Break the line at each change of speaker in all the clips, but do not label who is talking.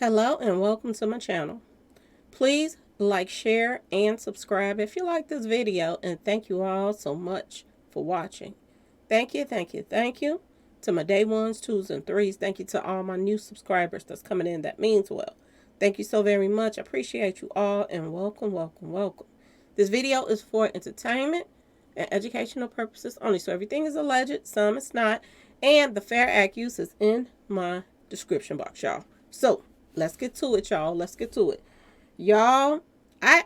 Hello and welcome to my channel. Please like, share, and subscribe if you like this video, and thank you all so much for watching. Thank you, thank you, thank you to my day ones, twos, and threes. Thank you to all my new subscribers that's coming in. That means well. Thank you so very much. I appreciate you all, and welcome, welcome, welcome. This video is for entertainment and educational purposes only, so everything is alleged, some it's not, and the fair act use is in my description box, y'all. So let's get to it, y'all. Let's get to it. Y'all, I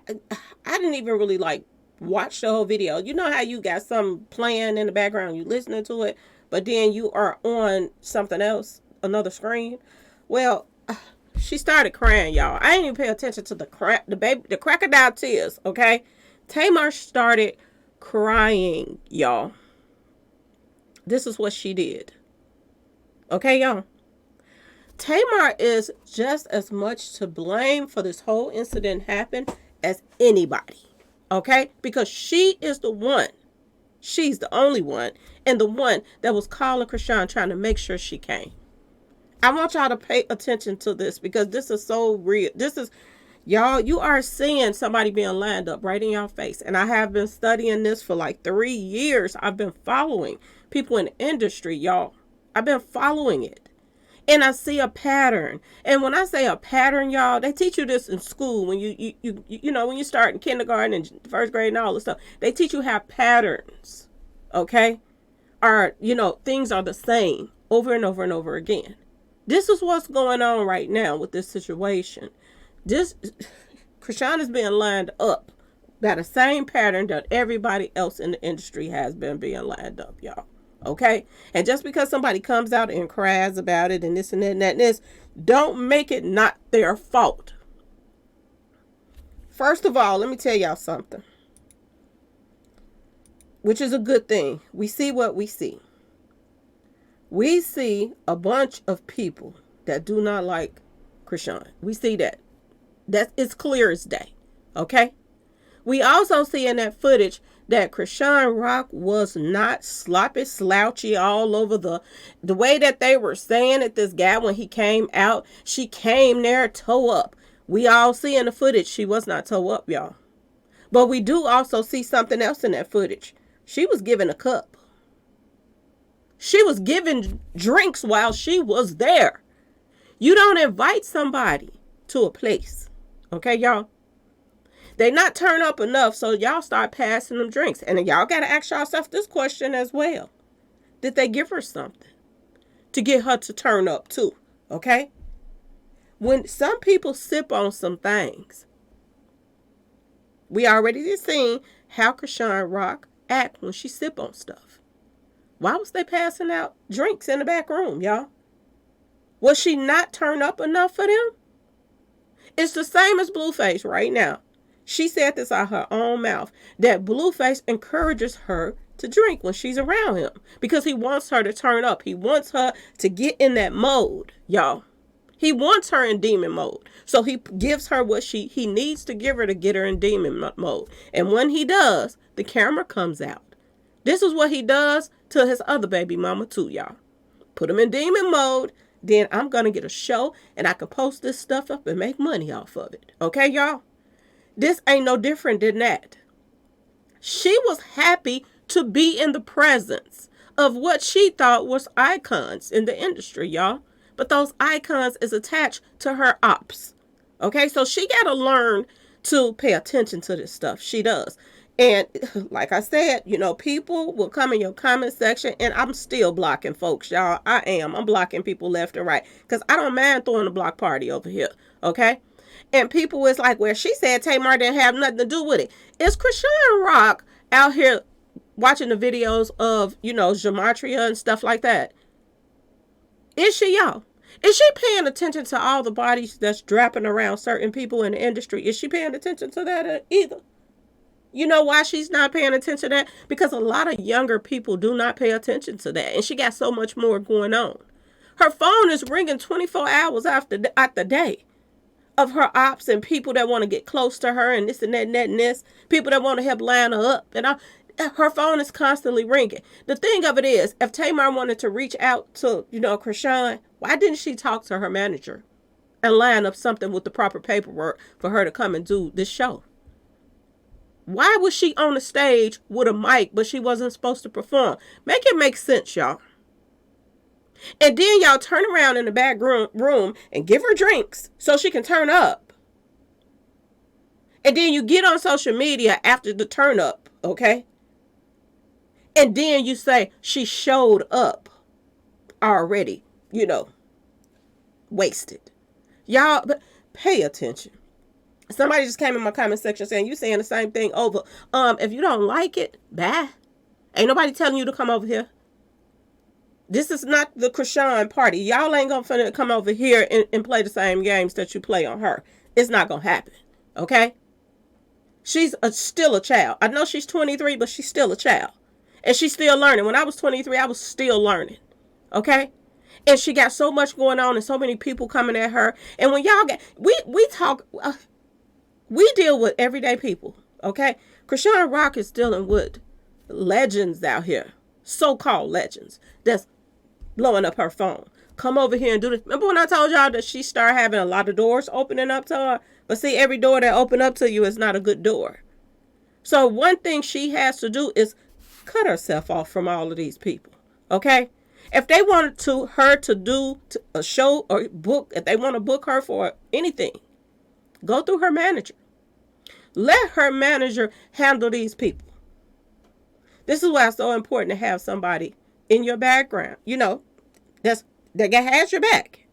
didn't even really watch the whole video. You know how you got something playing in the background, you listening to it, but then you are on something else, another screen. Well, she started crying, y'all. I didn't even pay attention to the crocodile tears, okay? Tamar started crying, y'all. This is what she did. Okay, y'all. Tamar is just as much to blame for this whole incident happen as anybody, okay? Because she is the one. She's the only one, and the one that was calling Chrisean trying to make sure she came. I want y'all to pay attention to this because this is so real. This is, y'all, you are seeing somebody being lined up right in your face. And I have been studying this for like 3 years. I've been following people in the industry, y'all. I've been following it. And I see a pattern. And when I say a pattern, y'all, they teach you this in school when you know, when you start in kindergarten and first grade and all this stuff. They teach you how patterns, okay, are, you know, things are the same over and over and over again. This is what's going on right now with this situation. Chrisean is being lined up by the same pattern that everybody else in the industry has been being lined up, y'all. Okay? And just because somebody comes out and cries about it and this and that and that and this, don't make it not their fault. First of all, let me tell y'all something, which is a good thing. We see what we see. We see a bunch of people that do not like Chrisean. We see that. It's clear as day. Okay? We also see in that footage that Chrisean Rock was not sloppy, slouchy all over the way that they were saying it. This guy, when he came out, she came there toe up. We all see in the footage she was not toe up, y'all. But we do also see something else in that footage. She was given a cup. She was given drinks while she was there. You don't invite somebody to a place. Okay, y'all? They not turn up enough, so y'all start passing them drinks. And y'all got to ask yourself this question as well. Did they give her something to get her to turn up too? Okay? When some people sip on some things, we already seen how Chrisean Rock act when she sip on stuff. Why was they passing out drinks in the back room, y'all? Was she not turned up enough for them? It's the same as Blueface right now. She said this out of her own mouth, that Blueface encourages her to drink when she's around him because he wants her to turn up. He wants her to get in that mode, y'all. He wants her in demon mode. So he gives her what he needs to give her to get her in demon mode. And when he does, the camera comes out. This is what he does to his other baby mama too, y'all. Put him in demon mode. Then I'm going to get a show and I can post this stuff up and make money off of it. Okay, y'all? This ain't no different than that. She was happy to be in the presence of what she thought was icons in the industry, y'all. But those icons is attached to her ops. Okay, so she got to learn to pay attention to this stuff. She does. And like I said, you know, people will come in your comment section, and I'm still blocking folks, y'all. I am. I'm blocking people left and right because I don't mind throwing a block party over here. Okay. And people was like, well, she said Tamar didn't have nothing to do with it. Is Chrisean Rock out here watching the videos of, you know, gematria and stuff like that? Is she, y'all? Is she paying attention to all the bodies that's dropping around certain people in the industry? Is she paying attention to that either? You know why she's not paying attention to that? Because a lot of younger people do not pay attention to that. And she got so much more going on. Her phone is ringing 24 hours after the day of her ops and people that want to get close to her and this and that and that and this. People that want to help line her up. And her phone is constantly ringing. The thing of it is, if Tamar wanted to reach out to, you know, Chrisean, why didn't she talk to her manager and line up something with the proper paperwork for her to come and do this show. Why was she on the stage with a mic, but she wasn't supposed to perform? Make it make sense, y'all. And then y'all turn around in the back room and give her drinks so she can turn up. And then you get on social media after the turn up, okay? And then you say she showed up already, wasted. Y'all, but pay attention. Somebody just came in my comment section saying you saying the same thing over. If you don't like it, bye. Ain't nobody telling you to come over here. This is not the Chrisean party. Y'all ain't gonna come over here and play the same games that you play on her. It's not gonna happen. Okay? She's still a child. I know she's 23, but she's still a child. And she's still learning. When I was 23, I was still learning. Okay? And she got so much going on and so many people coming at her. And when y'all get, we talk, we deal with everyday people. Okay? Chrisean Rock is dealing with legends out here. So-called legends. That's blowing up her phone. Come over here and do this. Remember when I told y'all that she started having a lot of doors opening up to her? But see, every door that open up to you is not a good door. So one thing she has to do is cut herself off from all of these people. Okay? If they wanted her to do a show or book, if they want to book her for anything, go through her manager. Let her manager handle these people. This is why it's so important to have somebody in your background, that has your back,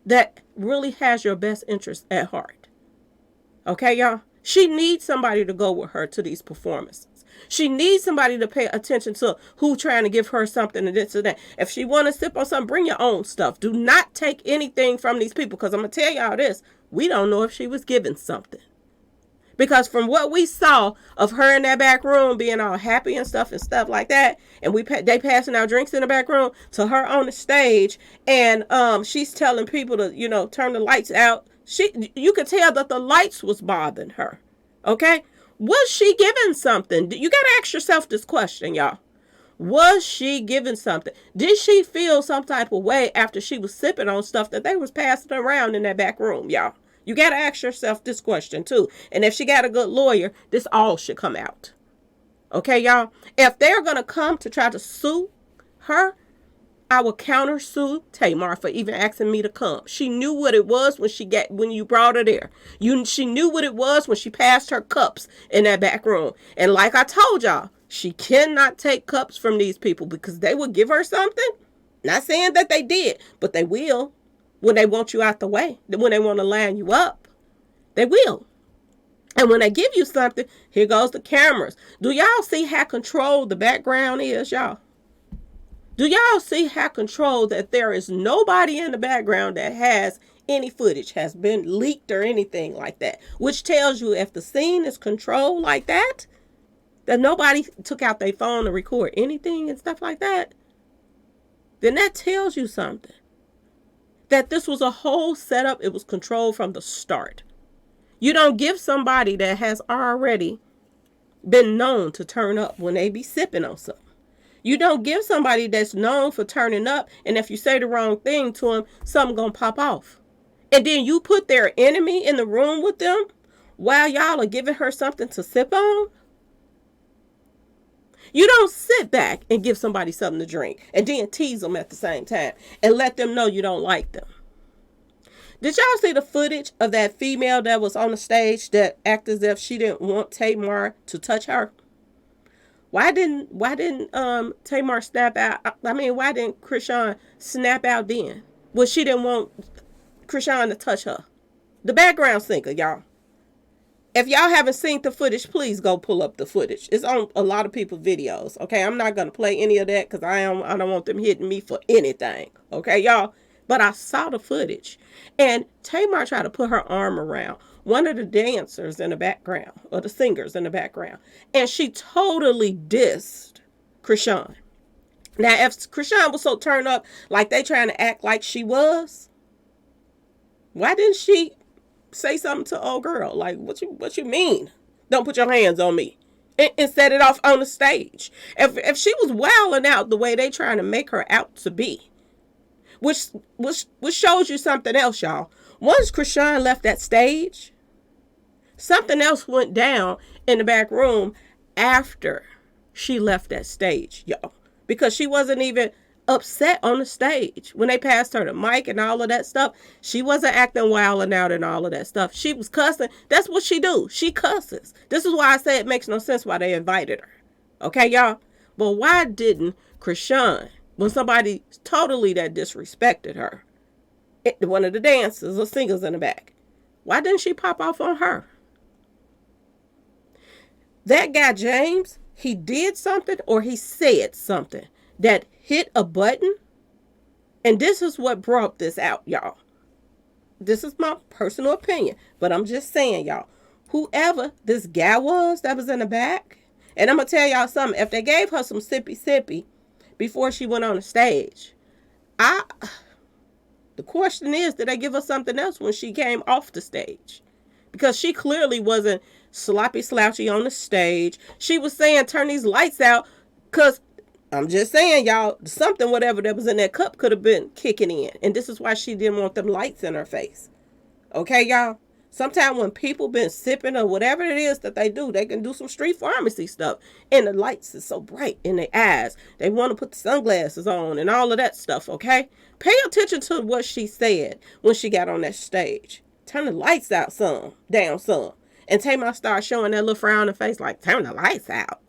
that really has your best interest at heart. Okay, y'all? She needs somebody to go with her to these performances. She needs somebody to pay attention to who trying to give her something and this and that. If she want to sip on something, bring your own stuff. Do not take anything from these people, because I'm going to tell y'all this. We don't know if she was given something. Because from what we saw of her in that back room being all happy and stuff like that, and they passing out drinks in the back room, to her on the stage, and she's telling people to turn the lights out. You could tell that the lights was bothering her. Okay, was she given something? You gotta ask yourself this question, y'all. Was she given something? Did she feel some type of way after she was sipping on stuff that they was passing around in that back room, y'all? You got to ask yourself this question, too. And if she got a good lawyer, this all should come out. Okay, y'all? If they're going to come to try to sue her, I will counter sue Tamar for even asking me to come. She knew what it was when you brought her there. She knew what it was when she passed her cups in that back room. And like I told y'all, she cannot take cups from these people because they will give her something. Not saying that they did, but they will. When they want you out the way, when they want to line you up, they will. And when they give you something, here goes the cameras. Do y'all see how controlled the background is, y'all? Do y'all see how controlled that there is nobody in the background that has any footage, has been leaked or anything like that? Which tells you if the scene is controlled like that nobody took out their phone to record anything and stuff like that, then that tells you something. That this was a whole setup. It was controlled from the start. You don't give somebody that has already been known to turn up when they be sipping on something. You don't give somebody that's known for turning up, and if you say the wrong thing to them, something gonna pop off. And then you put their enemy in the room with them while y'all are giving her something to sip on. You don't sit back and give somebody something to drink and then tease them at the same time and let them know you don't like them. Did y'all see the footage of that female that was on the stage that acted as if she didn't want Tamar to touch her? Why didn't Tamar snap out? Why didn't Chrisean snap out then? Well, she didn't want Chrisean to touch her. The background singer, y'all. If y'all haven't seen the footage, please go pull up the footage. It's on a lot of people's videos. Okay, I'm not gonna play any of that because I don't want them hitting me for anything. Okay, y'all. But I saw the footage, and Tamar tried to put her arm around one of the dancers in the background, or the singers in the background, and she totally dissed Chrisean. Now, if Chrisean was so turned up, like they trying to act like she was, why didn't she say something to old girl? Like, what you mean? Don't put your hands on me. And set it off on the stage. If she was wilding out the way they trying to make her out to be, which shows you something else, y'all. Once Chrisean left that stage, something else went down in the back room after she left that stage, y'all. Because she wasn't even upset on the stage. When they passed her the mic and all of that stuff, she wasn't acting wild and out and all of that stuff. She was cussing. That's what she do. She cusses. This is why I say it makes no sense why they invited her. Okay, y'all? But why didn't Chrisean, when somebody totally that disrespected her, one of the dancers or singers in the back, why didn't she pop off on her? That guy, James, he did something or he said something that hit a button. And this is what brought this out, y'all. This is my personal opinion, but I'm just saying, y'all, whoever this guy was that was in the back, and I'm going to tell y'all something. If they gave her some sippy before she went on the stage, the question is, did they give her something else when she came off the stage? Because she clearly wasn't sloppy slouchy on the stage. She was saying, turn these lights out, because I'm just saying, y'all, something, whatever that was in that cup could have been kicking in. And this is why she didn't want them lights in her face. Okay, y'all? Sometimes when people been sipping or whatever it is that they do, they can do some street pharmacy stuff. And the lights is so bright in their eyes. They want to put the sunglasses on and all of that stuff, okay? Pay attention to what she said when she got on that stage. Turn the lights out some, down some. And Tamar started showing that little frown in the face like, turn the lights out.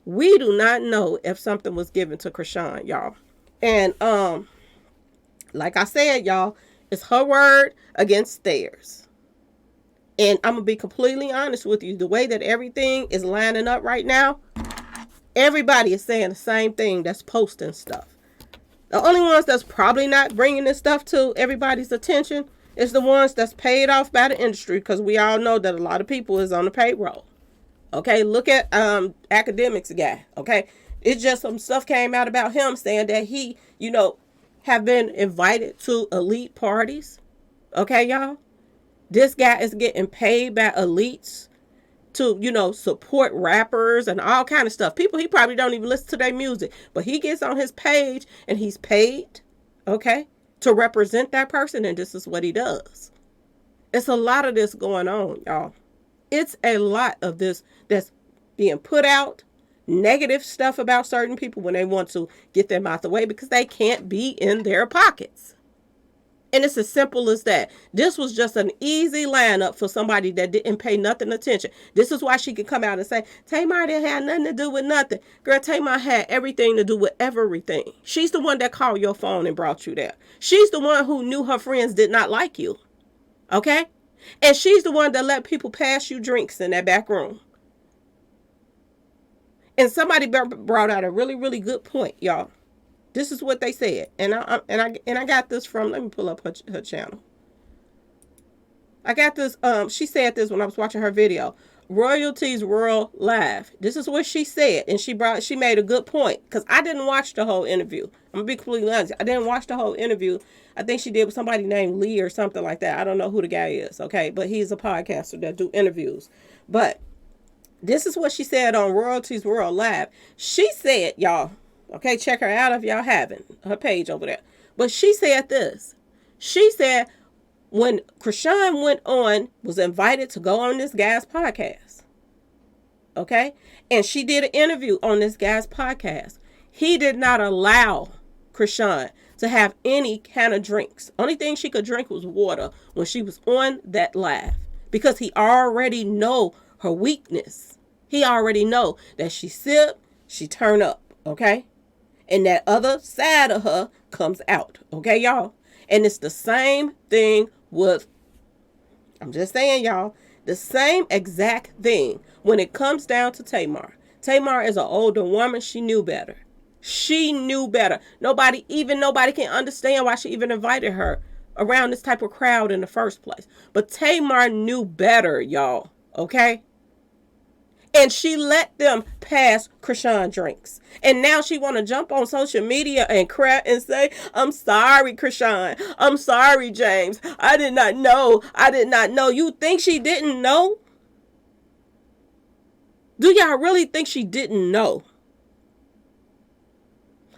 We do not know if something was given to Chrisean, y'all. And like I said, y'all, it's her word against theirs. And I'm going to be completely honest with you. The way that everything is lining up right now, everybody is saying the same thing that's posting stuff. The only ones that's probably not bringing this stuff to everybody's attention is the ones that's paid off by the industry, because we all know that a lot of people is on the payroll. Okay, look at academics guy. Okay, it's just some stuff came out about him saying that he, have been invited to elite parties. Okay, y'all, this guy is getting paid by elites to, support rappers and all kind of stuff. People he probably don't even listen to their music, but he gets on his page and he's paid, okay, to represent that person, and this is what he does. It's a lot of this going on, y'all. It's a lot of this that's being put out, negative stuff about certain people when they want to get them out the way because they can't be in their pockets. And it's as simple as that. This was just an easy lineup for somebody that didn't pay nothing attention. This is why she could come out and say, Tamar didn't have nothing to do with nothing. Girl, Tamar had everything to do with everything. She's the one that called your phone and brought you there. She's the one who knew her friends did not like you. Okay? And she's the one that let people pass you drinks in that back room. And somebody brought out a really, really good point, y'all. This is what they said. And I got this from, let me pull up her channel. I got this, she said this when I was watching her video. Royalties World Live. This is what she said. And she made a good point. Because I didn't watch the whole interview. I'm going to be completely honest. I didn't watch the whole interview. I think she did with somebody named Lee or something like that. I don't know who the guy is. Okay. But he's a podcaster that do interviews. But this is what she said on Royalties World Live. She said, y'all, okay, check her out if y'all haven't. Her page over there. But she said this. She said, when Chrisean was invited to go on this guy's podcast. Okay? And she did an interview on this guy's podcast. He did not allow Chrisean to have any kind of drinks. Only thing she could drink was water when she was on that live. Because he already know her weakness. He already know that she sip, she turn up. Okay? And that other side of her comes out. Okay, y'all? And it's the same thing with, I'm just saying, y'all, the same exact thing when it comes down to Tamar. Tamar is an older woman. She knew better. She knew better. Nobody can understand why she even invited her around this type of crowd in the first place. But Tamar knew better, y'all. Okay? And she let them pass Chrisean drinks. And now she want to jump on social media and cry and say, I'm sorry, Chrisean. I'm sorry, James. I did not know. I did not know. You think she didn't know? Do y'all really think she didn't know?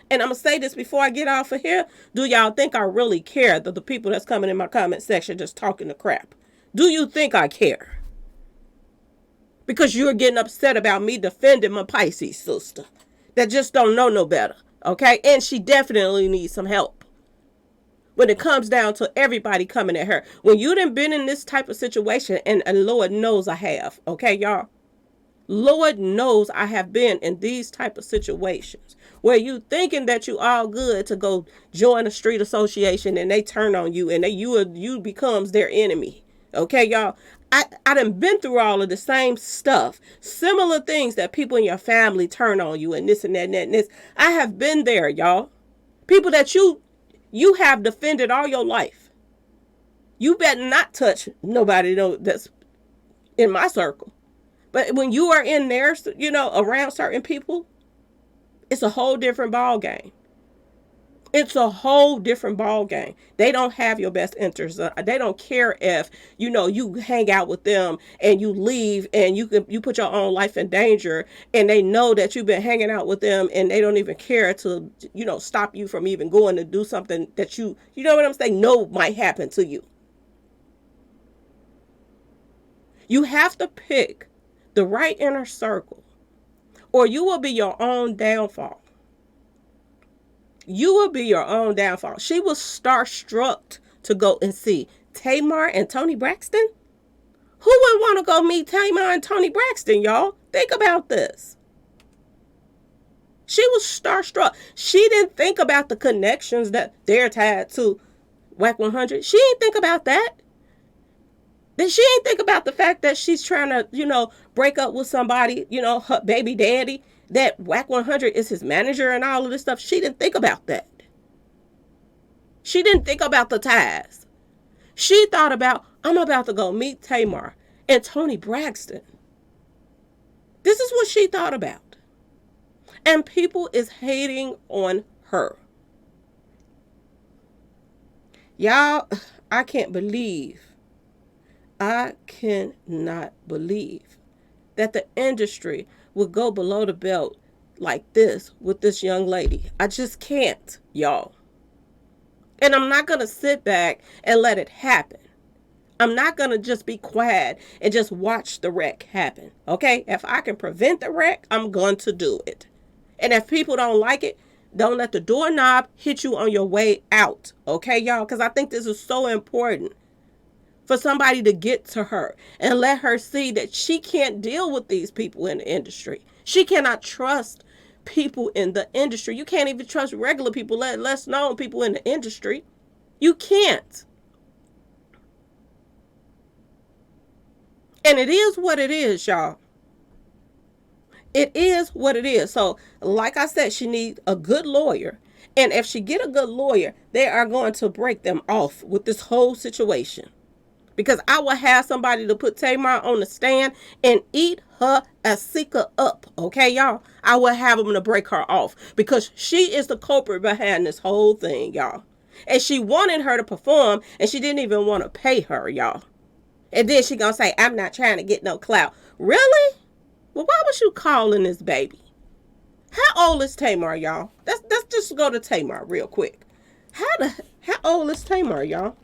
And I'm going to say this before I get off of here. Do y'all think I really care that the people that's coming in my comment section just talking the crap? Do you think I care? Because you're getting upset about me defending my Pisces sister that just don't know no better. Okay? And she definitely needs some help. When it comes down to everybody coming at her. When you done been in this type of situation, and Lord knows I have. Okay, y'all? Lord knows I have been in these type of situations where you thinking that you all good to go join a street association and they turn on you and you becomes their enemy. Okay, y'all? I done been through all of the same stuff. Similar things that people in your family turn on you and this and that and that and this. I have been there, y'all. People that you have defended all your life. You better not touch nobody that's in my circle. But when you are in there, around certain people, it's a whole different ball game. It's a whole different ball game. They don't have your best interests. They don't care if, you hang out with them and you leave and you put your own life in danger, and they know that you've been hanging out with them and they don't even care to, stop you from even going to do something that you know what I'm saying, know might happen to you. You have to pick the right inner circle, or you will be your own downfall. You will be your own downfall. She was starstruck to go and see Tamar and Tony Braxton. Who would want to go meet Tamar and Tony Braxton, y'all? Think about this. She was starstruck. She didn't think about the connections that they're tied to WAC 100. She didn't think about that. Then she ain't think about the fact that she's trying to, break up with somebody, her baby daddy, that WAC 100 is his manager and all of this stuff. She didn't think about that. She didn't think about the ties. She thought about, I'm about to go meet Tamar and Tony Braxton. This is what she thought about. And people is hating on her. Y'all, I cannot believe that the industry would go below the belt like this with this young lady. I just can't, y'all. And I'm not going to sit back and let it happen. I'm not going to just be quiet and just watch the wreck happen. Okay? If I can prevent the wreck, I'm going to do it. And if people don't like it, don't let the doorknob hit you on your way out. Okay, y'all? Because I think this is so important. For somebody to get to her and let her see that she can't deal with these people in the industry. She cannot trust people in the industry. You can't even trust regular people, let less known people in the industry. You can't. And it is what it is, y'all. It is what it is. So, like I said, she needs a good lawyer. And if she get a good lawyer, they are going to break them off with this whole situation. Because I will have somebody to put Tamar on the stand and eat her Asika up. Okay, y'all? I will have them to break her off. Because she is the culprit behind this whole thing, y'all. And she wanted her to perform, and she didn't even want to pay her, y'all. And then she gonna say, I'm not trying to get no clout. Really? Well, why was you calling this baby? How old is Tamar, y'all? Let's just go to Tamar real quick. How old is Tamar, y'all?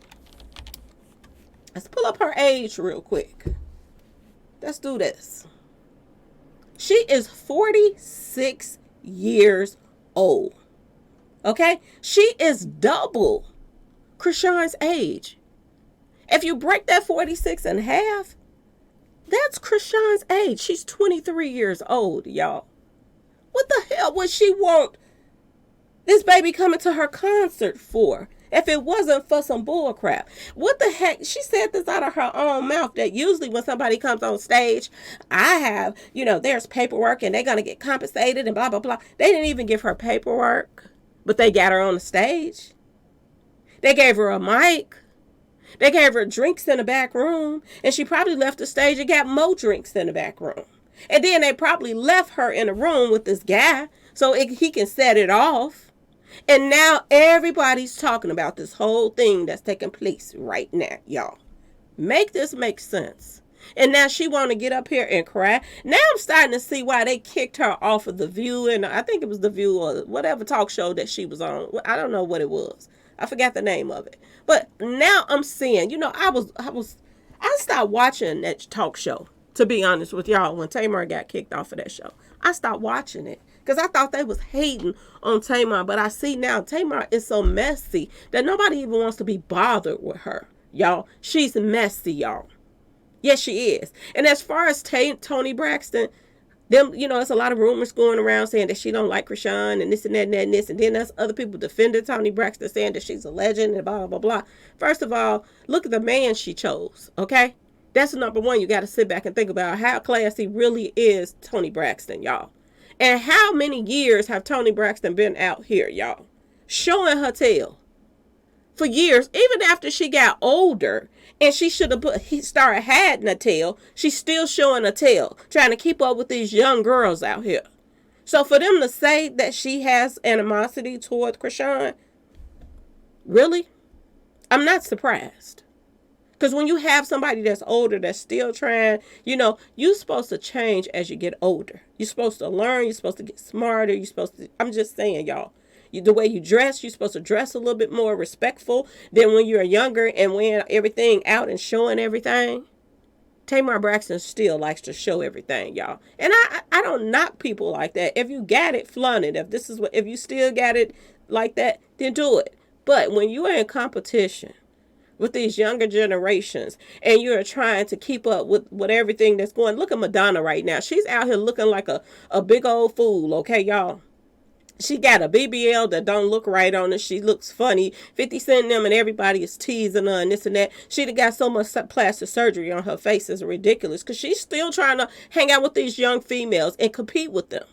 Let's pull up her age real quick. Let's do this. She is 46 years old. Okay? She is double Chrisean's age. If you break that 46 in half, that's Chrisean's age. She's 23 years old, y'all. What the hell would she want this baby coming to her concert for? If it wasn't for some bull crap. What the heck? She said this out of her own mouth that usually when somebody comes on stage, I have, there's paperwork and they're going to get compensated and blah, blah, blah. They didn't even give her paperwork, but they got her on the stage. They gave her a mic. They gave her drinks in the back room. And she probably left the stage and got more drinks in the back room. And then they probably left her in a room with this guy so he can set it off. And now everybody's talking about this whole thing that's taking place right now, y'all. Make this make sense. And now she want to get up here and cry. Now I'm starting to see why they kicked her off of The View. And I think it was The View or whatever talk show that she was on. I don't know what it was. I forgot the name of it. But now I'm seeing, I stopped watching that talk show, to be honest with y'all, when Tamar got kicked off of that show. I stopped watching it because I thought they was hating on Tamar. But I see now Tamar is so messy that nobody even wants to be bothered with her, y'all. She's messy, y'all. Yes, she is. And as far as Toni Braxton, it's a lot of rumors going around saying that she don't like Chrisean and this and that and that and this. And then there's other people defending Toni Braxton saying that she's a legend and blah, blah, blah, blah. First of all, look at the man she chose, okay? That's number one. You got to sit back and think about how classy really is Toni Braxton, y'all. And how many years have Toni Braxton been out here, y'all, showing her tail? For years, even after she got older and she should have started hiding a tail, she's still showing a tail, trying to keep up with these young girls out here. So for them to say that she has animosity toward Chrisean, really? I'm not surprised. Because when you have somebody that's older, that's still trying, you're supposed to change as you get older. You're supposed to learn. You're supposed to get smarter. I'm just saying, y'all. The way you dress, you're supposed to dress a little bit more respectful than when you're younger and wearing everything out and showing everything. Tamar Braxton still likes to show everything, y'all. And I don't knock people like that. If you got it, flaunt it. If you still got it like that, then do it. But when you are in competition with these younger generations and you're trying to keep up with everything that's going, look at Madonna right now. She's out here looking like a big old fool, okay, y'all? She got a BBL that don't look right on her. She looks funny. 50 Cent them and everybody is teasing her and this and that. She done got so much plastic surgery on her face. It's ridiculous because she's still trying to hang out with these young females and compete with them.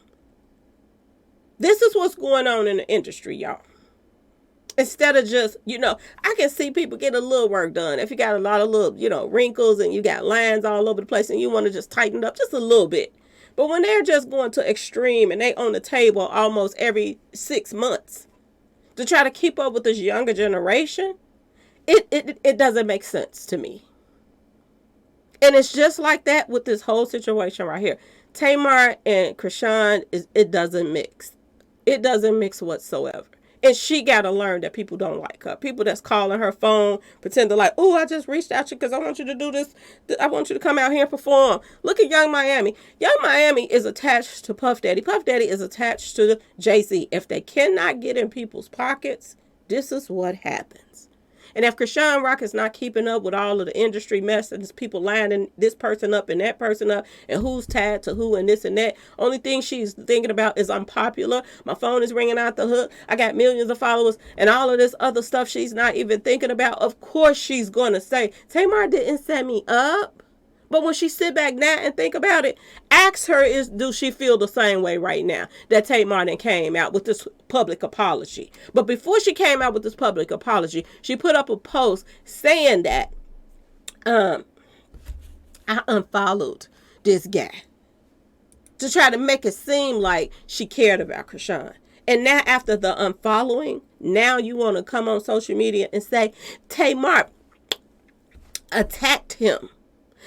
This is what's going on in the industry, y'all. Instead of just, I can see people get a little work done. If you got a lot of little, wrinkles and you got lines all over the place and you want to just tighten it up just a little bit. But when they're just going to extreme and they on the table almost every 6 months to try to keep up with this younger generation, it doesn't make sense to me. And it's just like that with this whole situation right here. Tamar and Chrisean, it doesn't mix. It doesn't mix whatsoever. And she got to learn that people don't like her. People that's calling her phone, pretending like, oh, I just reached out to you because I want you to do this. I want you to come out here and perform. Look at Young Miami. Young Miami is attached to Puff Daddy. Puff Daddy is attached to Jay-Z. If they cannot get in people's pockets, this is what happens. And if Chrisean Rock is not keeping up with all of the industry mess and people lining this person up and that person up and who's tied to who and this and that, only thing she's thinking about is I'm popular. My phone is ringing out the hook. I got millions of followers and all of this other stuff she's not even thinking about. Of course she's going to say, Tamar didn't set me up. But when she sit back now and think about it, ask her, do she feel the same way right now that Tamar then came out with this public apology? But before she came out with this public apology, she put up a post saying that I unfollowed this guy to try to make it seem like she cared about Chrisean. And now after the unfollowing, now you want to come on social media and say Tamar attacked him.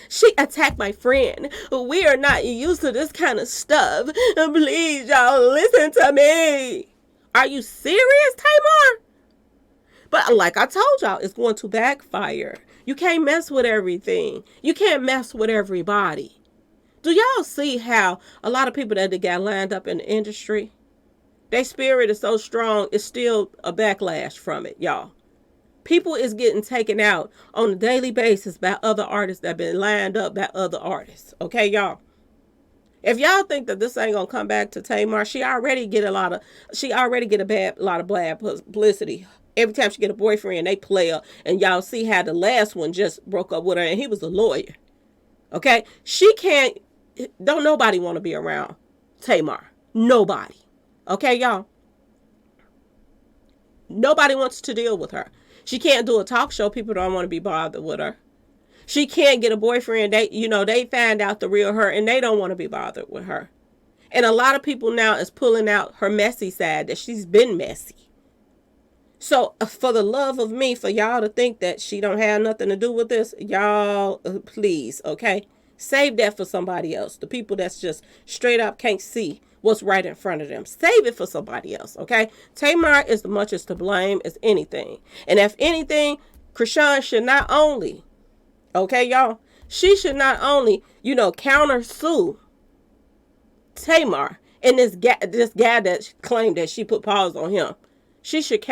She attacked my friend. We are not used to this kind of stuff. Please, y'all, listen to me. Are you serious, Tamar? But like I told y'all, it's going to backfire. You can't mess with everything. You can't mess with everybody. Do y'all see how a lot of people that got lined up in the industry, their spirit is so strong, it's still a backlash from it, y'all. People is getting taken out on a daily basis by other artists that have been lined up by other artists. Okay, y'all? If y'all think that this ain't gonna come back to Tamar, she already get a lot of bad publicity. Every time she get a boyfriend, they play her. And y'all see how the last one just broke up with her and he was a lawyer. Okay? Don't nobody want to be around Tamar. Nobody. Okay, y'all? Nobody wants to deal with her. She can't do a talk show. People don't want to be bothered with her. She can't get a boyfriend. They find out the real her and they don't want to be bothered with her. And a lot of people now is pulling out her messy side, that she's been messy. So for the love of me, for y'all to think that she don't have nothing to do with this, y'all, please, okay? Save that for somebody else. The people that's just straight up can't see what's right in front of them. Save it for somebody else, okay? Tamar is as much as to blame as anything. And if anything, Chrisean should not only, okay, y'all, she should not only, counter sue Tamar and this guy that claimed that she put paws on him. She should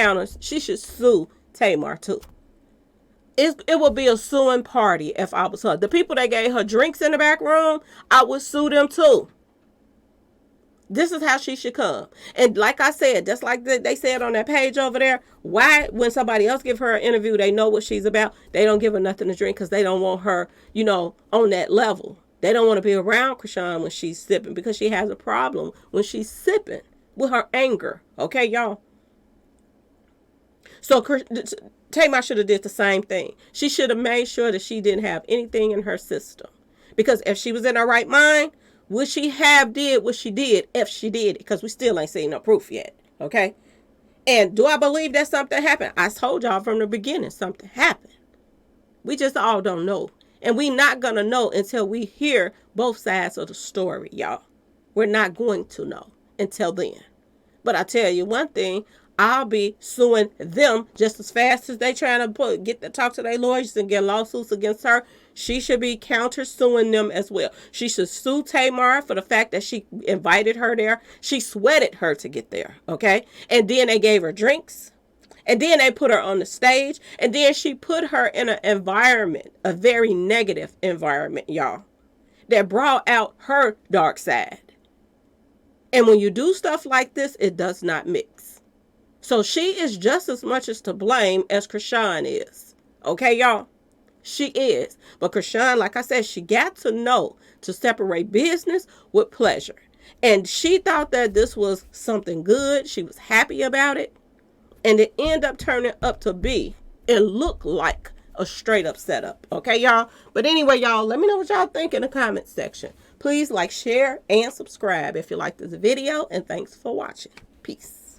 sue Tamar too. It would be a suing party if I was her. The people that gave her drinks in the back room, I would sue them too. This is how she should come. And like I said, just like they said on that page over there, why when somebody else give her an interview, they know what she's about, they don't give her nothing to drink because they don't want her, on that level. They don't want to be around Chrisean when she's sipping because she has a problem when she's sipping with her anger. Okay, y'all? So Tamar should have did the same thing. She should have made sure that she didn't have anything in her system. Because if she was in her right mind, would she have did what she did if she did it? Because we still ain't seen no proof yet. Okay? And do I believe that something happened? I told y'all from the beginning something happened. We just all don't know. And we not going to know until we hear both sides of the story, y'all. We're not going to know until then. But I tell you one thing, I'll be suing them just as fast as they trying to talk to their lawyers and get lawsuits against her. She should be counter suing them as well. She should sue Tamar for the fact that she invited her there. She sweated her to get there, okay? And then they gave her drinks. And then they put her on the stage. And then she put her in an environment, a very negative environment, y'all, that brought out her dark side. And when you do stuff like this, it does not mix. So she is just as much as to blame as Chrisean is. Okay, y'all? She is. But Chrisean, like I said, she got to know to separate business with pleasure. And she thought that this was something good. She was happy about it. And it ended up turning up to be and look like a straight up setup. Okay, y'all? But anyway, y'all, let me know what y'all think in the comment section. Please like, share, and subscribe if you like this video. And thanks for watching. Peace.